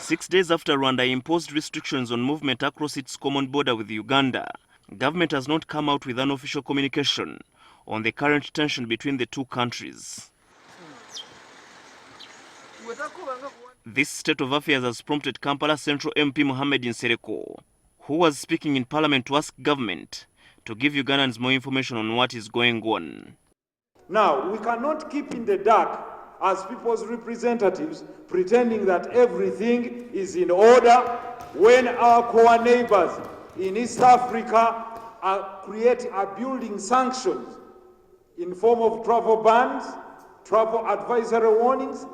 6 days after Rwanda imposed restrictions on movement across its common border with Uganda, government has not come out with an official communication on the current tension between the two countries. This state of affairs has prompted Kampala Central MP Mohamed Nsereko, who was speaking in Parliament, to ask government to give Ugandans more information on what is going on. Now, we cannot keep in the dark as people's representatives pretending that everything is in order when our core neighbors in East Africa are building sanctions in form of travel bans, travel advisory warnings.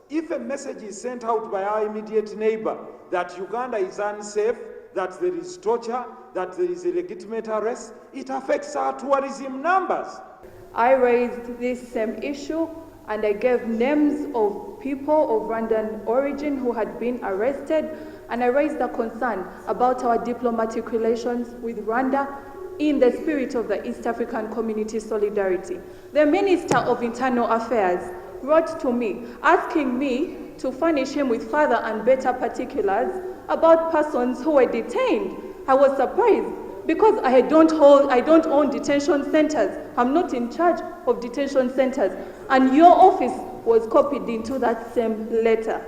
If a message is sent out by our immediate neighbor that Uganda is unsafe, that there is torture, that there is illegitimate arrest, it affects our tourism numbers. I raised this same issue and I gave names of people of Rwandan origin who had been arrested, and I raised a concern about our diplomatic relations with Rwanda in the spirit of the East African Community Solidarity. The Minister of Internal Affairs wrote to me asking me to furnish him with further and better particulars about persons who were detained. I was surprised because I don't own detention centers. I'm not in charge of detention centers. And your office was copied into that same letter.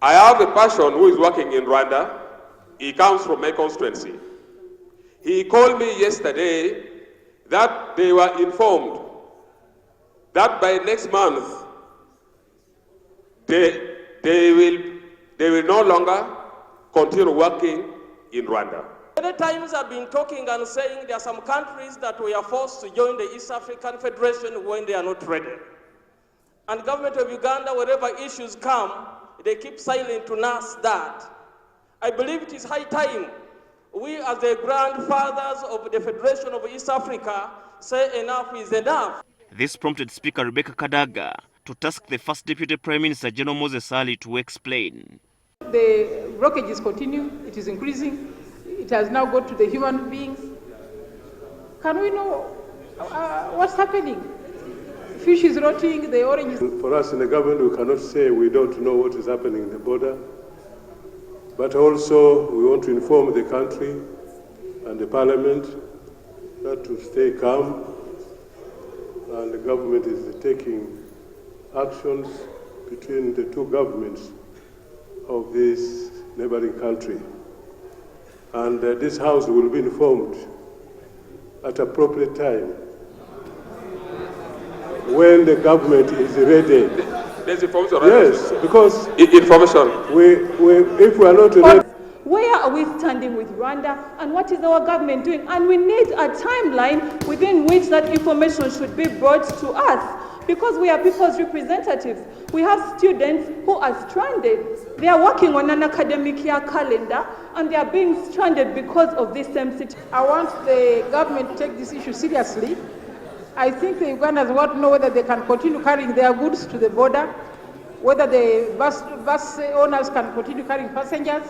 I have a person who is working in Rwanda. He comes from my constituency. He called me yesterday that they were informed that by next month they will no longer continue working in Rwanda. Many times I've been talking and saying there are some countries that we are forced to join the East African Federation when they are not ready. And government of Uganda, wherever issues come, they keep silent to nurse that. I believe it is high time we, as the grandfathers of the Federation of East Africa, say enough is enough. This prompted Speaker Rebecca Kadaga to task the First Deputy Prime Minister General Moses Ali to explain. The blockages continue, it is increasing, it has now got to the human beings. Can we know what's happening? Fish is rotting, the orange is... For us in the government, we cannot say we don't know what is happening in the border, but also we want to inform the country and the parliament not to stay calm, and the government is taking actions between the two governments of this neighboring country. And this House will be informed at appropriate time when the government is ready. There's information. Yes, because information. If we are not ready. Where are we standing with Rwanda, and what is our government doing? And we need a timeline within which that information should be brought to us, because we are people's representatives. We have students who are stranded. They are working on an academic year calendar, and they are being stranded because of this same situation. I want the government to take this issue seriously. I think the Ugandans want to know whether they can continue carrying their goods to the border, whether the bus owners can continue carrying passengers,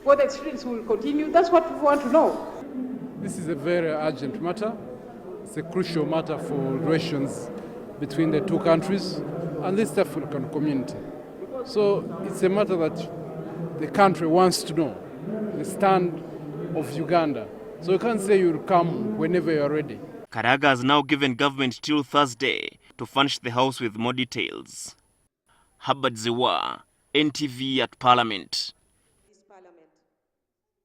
whether students will continue. That's what we want to know. This is a very urgent matter. It's a crucial matter for relations between the two countries and the East African community. So it's a matter that the country wants to know, the stand of Uganda. So you can't say you'll come whenever you're ready. Kadaga has now given government till Thursday to furnish the House with more details. Habad Ziwa, NTV at Parliament.